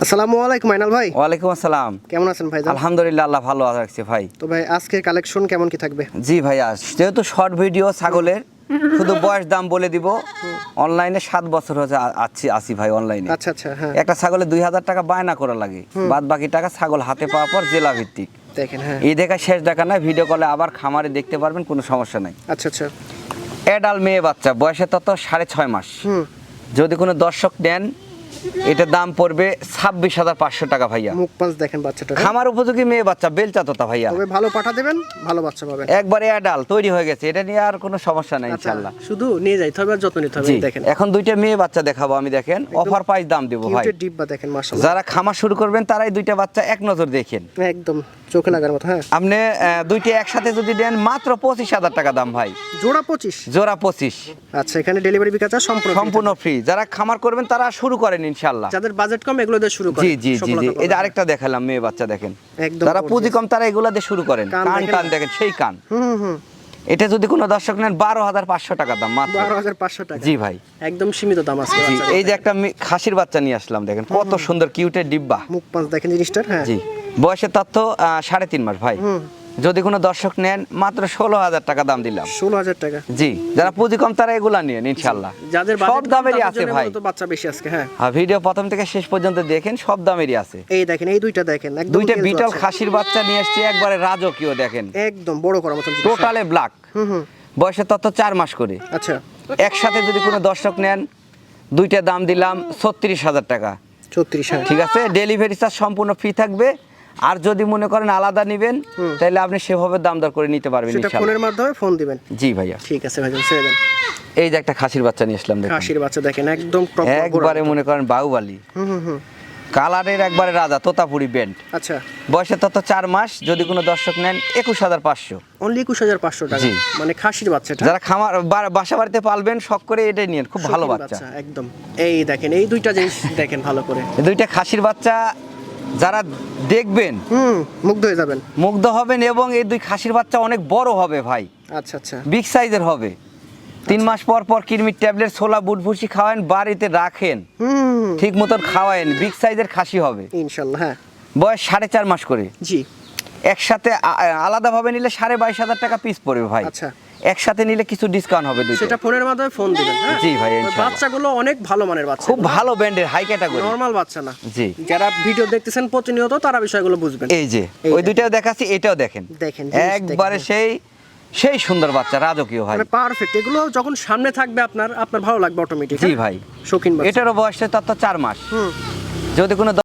আসসালামু আলাইকুম আইনাল ভাই। ওয়ালাইকুম আসসালাম। কেমন আছেন ভাই? আলহামদুলিল্লাহ, আল্লাহ ভালো রাখছে ভাই। তো ভাই আজকের কালেকশন কেমন কি থাকবে? জি ভাইয়া, যেহেতু শর্ট ভিডিও ছাগলের, শুধু বয়স দাম বলে দিব। অনলাইনে 7 বছর হচ্ছে আসি ভাই অনলাইনে। আচ্ছা আচ্ছা, হ্যাঁ। একটা ছাগলে 2000 টাকা বায়না করা লাগে, বাদ বাকি টাকা ছাগল হাতে পাওয়ার পর জেলা ভিত্তিক। দেখেন, হ্যাঁ। এই দেখা শেষ দেখা নয়, ভিডিও কলে আবার খামারে দেখতে পারবেন, কোনো সমস্যা নাই। আচ্ছা আচ্ছা। অ্যাডাল মেয়ে বাচ্চা, বয়সে তত 6.5 মাস। যদি কোনো দর্শক নেন, এটা দাম পড়বে 26,500 টাকা ভাইয়া। মুখ পাঁচ দেখেন বাচ্চাটা, খামার উপযোগী মেয়ে বাচ্চা, বেলচা তোতা ভাইয়া। তবে ভালো পাঠা দেবেন, ভালো বাচ্চা পাবেন। একবারে অ্যাডাল তৈরি হয়ে গেছে, এটা নিয়ে আর কোনো সমস্যা নাই ইনশাআল্লাহ। শুধু নিয়ে যাইতে হবে আর যত্ন নিতে হবে। দেখেন এখন দুইটা মেয়ে বাচ্চা দেখাবো আমি, দেখেন অফার প্রাইস দাম দেবো ভাই। কিউটের ডিব্বা দেখেন মাশাআল্লাহ। যারা খামার শুরু করবেন তারাই দুইটা বাচ্চা এক নজর দেখেন, একদম চোখে লাগার মতো। হ্যাঁ, আপনি দুইটা একসাথে যদি দেন মাত্র 25,000 টাকা দাম ভাই। জোড়া 25? জোড়া 25। আচ্ছা, এখানে ডেলিভারি বিকাশ সম্পূর্ণ ফ্রি। যারা খামার করবেন তারা শুরু করেন ইনশাআল্লাহ। যাদের বাজেট কম এগুলো দিয়ে শুরু করেন। জি জি জি জি, এই যে আরেকটা দেখালাম মেয়ে বাচ্চা, দেখেন যারা পুঁজি কম তারা এগুলা দিয়ে শুরু করেন। কান দেখেন, সেই কান। এটা যদি কোনো দর্শক নেন 12,500 টাকা দাম মাত্র। 12,500 টাকা? জি ভাই, একদম সীমিত দাম আছে। এই যে একটা খাসির বাচ্চা নিয়ে আসলাম, দেখেন কত সুন্দর কিউটের ডিব্বা। মুখ পাঁচ দেখেন জিনিসটা। হ্যাঁ জি, বয়সের তথ্য 3.5 মাস ভাই। যদি কোনো দর্শক নেন মাত্র 16,000 টাকা দাম দিলাম। 16,000 টাকা? জি, যারা পুঁজি কম তারা এগুলা নিয়েন ইনশাআল্লাহ। যাদের সব দামেরই আছে ভাই, বাচ্চা বেশি আজকে। হ্যাঁ, ভিডিও প্রথম থেকে শেষ পর্যন্ত দেখেন, সব দামেরই আছে। এই দেখেন, এই দুইটা দেখেন, একদম দুইটা বিটল খাসির বাচ্চা নিয়ে আসছে, একবারে রাজকীয়, দেখেন একদম বড় করার মতো, টোটালে ব্ল্যাক। বয়সের তথ্য 4 মাস করে। আচ্ছা, একসাথে যদি কোনো দর্শক নেন, দুইটা দাম দিলাম 36,000 টাকা। 36? হ্যাঁ, ঠিক আছে, ডেলিভারি চার্জ সম্পূর্ণ ফ্রি থাকবে। আর যদি মনে করেন আলাদা নেবেন, তাহলে আপনি সেভাবে দাম দর করে নিতে পারবেন সেটা ফোনের মাধ্যমে ফোন দিবেন। জি ভাইয়া। ঠিক আছে ভাই, ছেড়ে দেন। এই যে একটা খাসির বাচ্চা নিয়ে আসলাম, দেখেন খাসির বাচ্চা দেখেন, একদম একবারে মনে করেন বাহুবালি। কালারের একবারে রাজা, তোতাপুরি ব্যান্ড। আচ্ছা, বয়সে তত 4 মাস। যদি কোনো দর্শক নেন 21,500। অনলি 21,500 টাকা? মানে খাসির বাচ্চাটা যারা খামার বাসা বাড়িতে পালবেন শখ করে এটাই নিন, খুব ভালো বাচ্চা একদম। এই দেখেন, এই দুইটা জিনিস দেখেন ভালো করে। দুইটা খাসির বাচ্চা যারা দেখবেন মুগ্ধ হয়ে যাবেন, মুগ্ধ হবেন। এবং এই দুই খাসির বাচ্চা অনেক বড় হবে ভাই। আচ্ছা আচ্ছা, বিগ সাইজের হবে। 3 মাস পর পর কিডনির ট্যাবলেট, ছোলা বুট ভুসি খাওয়ান, বাড়িতে রাখেন, ঠিক মতন খাওয়ায়েন, বিগ সাইজের খাসি হবে ইনশাআল্লাহ। হ্যাঁ, বয়স 4.5 মাস করে। জি, একসাথে আলাদাভাবে নিলে 22,500 টাকা পিস পড়বে ভাই। আচ্ছা, একসাথে নিলে কিছু ডিসকাউন্ট হবে দুইটা। সেটা ফোনের মাধ্যমে ফোন দিবেন। জি ভাই, ইনশাআল্লাহ। বাচ্চাগুলো অনেক ভালো মানের বাচ্চা, খুব ভালো ব্র্যান্ডের, হাই ক্যাটাগরি, নরমাল বাচ্চা না। জি, যারা ভিডিও দেখতেছেন প্রতিনিয়ত তারা বিষয়গুলো বুঝবেন। এই যে ওই দুইটাও দেখাচ্ছি, এটাও দেখেন, দেখেন একবারে সেই সুন্দর বাচ্চা, রাজকীয় ভাই, পারফেক্ট। এগুলো যখন সামনে থাকবে আপনার ভালো লাগবে অটোমেটিক। জি ভাই, শৌখিন বাচ্চা। এটারও বয়সে তত 4 মাস। যদি কোনো